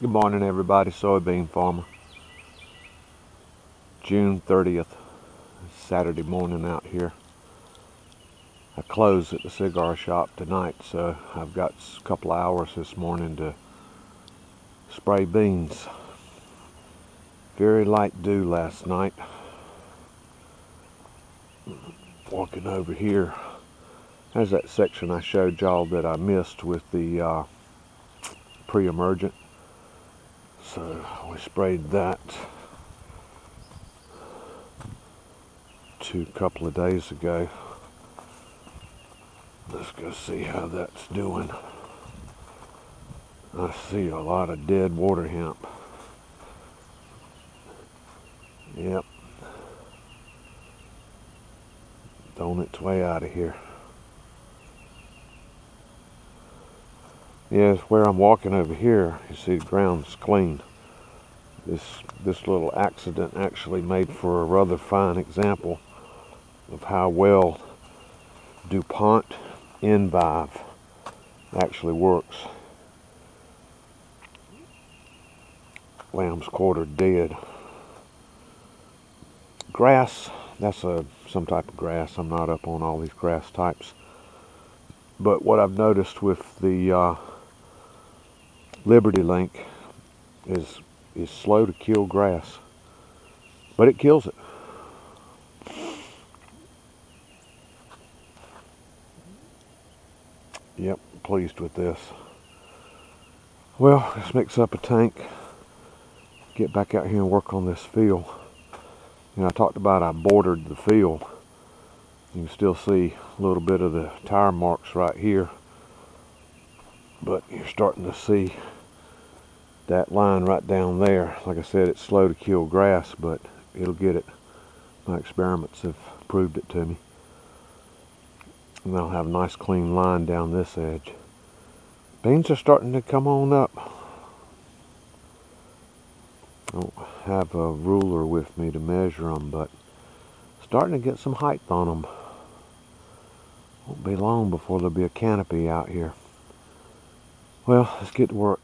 Good morning, everybody. Soybean farmer. June 30th, Saturday morning out here. I close at the cigar shop tonight, so I've got a couple of hours this morning to spray beans. Very light dew last night. Walking over here, there's that section I showed y'all that I missed with the pre-emergent. So we sprayed that a couple of days ago. Let's go see how that's doing. I see a lot of dead water hemp. Yep. It's on its way out of here. Yes, where I'm walking over here, you see the ground's clean. This little accident actually made for a rather fine example of how well DuPont Envive actually works. Lamb's quarter dead. Grass, that's some type of grass. I'm not up on all these grass types. But what I've noticed with the Liberty Link is slow to kill grass, but it kills it. Yep, pleased with this. Well, let's mix up a tank, get back out here and work on this field. I talked about I bordered the field. You can still see a little bit of the tire marks right here, but you're starting to see that line right down there. Like I said, it's slow to kill grass, but it'll get it. My experiments have proved it to me. And I'll have a nice clean line down this edge. Beans are starting to come on up. I don't have a ruler with me to measure them, but starting to get some height on them. Won't be long before there'll be a canopy out here. Well, let's get to work.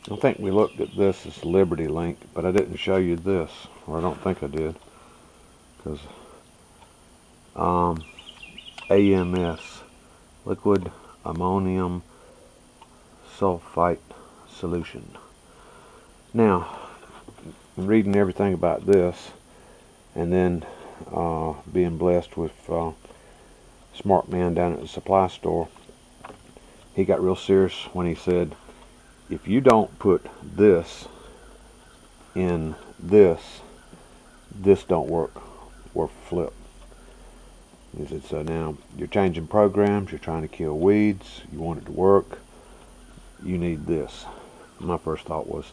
I think we looked at this as Liberty Link, but I didn't show you this, or I don't think I did, because AMS, liquid ammonium sulfate solution. Now, I'm reading everything about this, and then being blessed with a smart man down at the supply store. He got real serious when he said, if you don't put this in this don't work. Or flip. He said, so now you're changing programs, you're trying to kill weeds, you want it to work, you need this. My first thought was,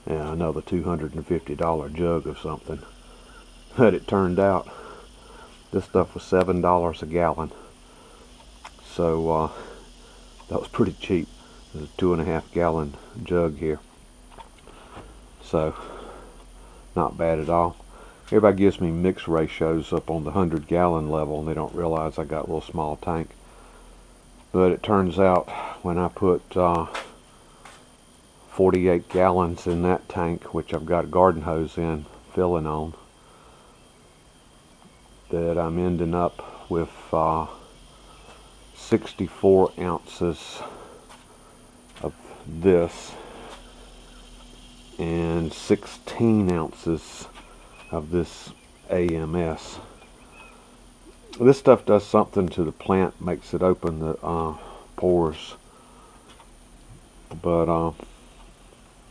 yeah, another $250 jug of something. But it turned out this stuff was $7 a gallon. So that was pretty cheap. There's a 2.5 gallon jug here. So not bad at all. Everybody gives me mix ratios up on the 100 gallon level, and they don't realize I got a little small tank. But it turns out when I put 48 gallons in that tank, which I've got a garden hose in filling on, that I'm ending up with 64 ounces of this and 16 ounces of this AMS. This stuff does something to the plant, makes it open the pores. But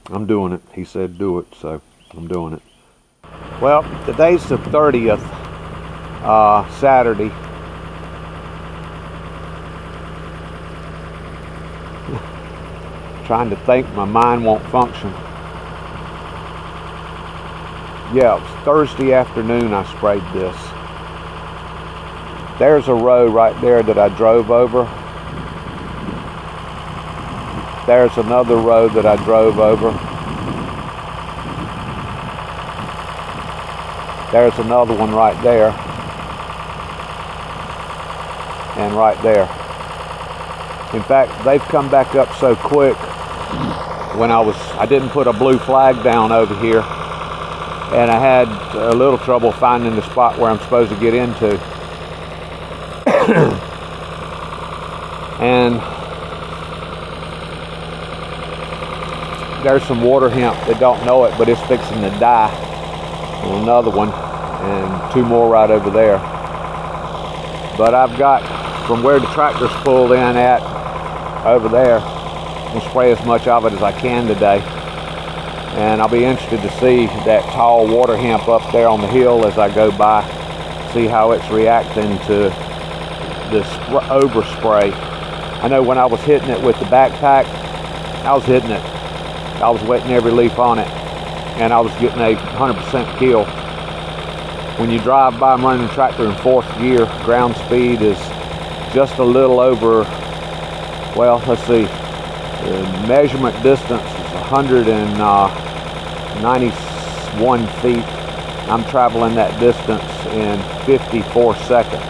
I'm doing it. He said do it, so I'm doing it. Well, today's the 30th, Saturday. Trying to think, my mind won't function. Yeah, it was Thursday afternoon I sprayed this. There's a row right there that I drove over. There's another row that I drove over. There's another one right there. And right there. In fact, they've come back up so quick when I didn't put a blue flag down over here, and I had a little trouble finding the spot where I'm supposed to get into. And there's some water hemp that don't know it, but it's fixing to die. And another one, and 2 more right over there. But I've got from where the tractor's pulled in at over there, I'm gonna spray as much of it as I can today. And I'll be interested to see that tall water hemp up there on the hill as I go by, see how it's reacting to this overspray. I know when I was hitting it with the backpack, I was hitting it. I was wetting every leaf on it, and I was getting a 100% kill. When you drive by, I'm running the tractor in 4th gear. Ground speed is just a little over, well, let's see, the measurement distance is 191 feet. I'm traveling that distance in 54 seconds.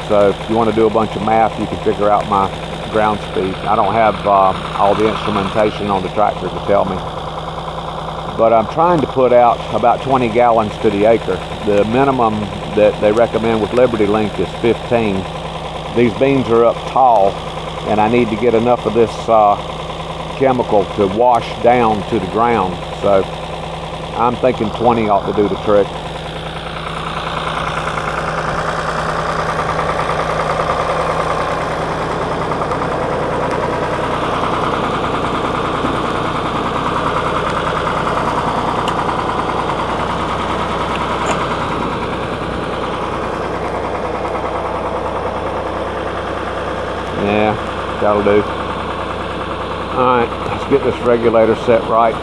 So if you want to do a bunch of math, you can figure out my ground speed. I don't have all the instrumentation on the tractor to tell me. But I'm trying to put out about 20 gallons to the acre. The minimum that they recommend with Liberty Link is 15. These beans are up tall, and I need to get enough of this chemical to wash down to the ground. So I'm thinking 20 ought to do the trick. Yeah, that'll do. Alright, let's get this regulator set right.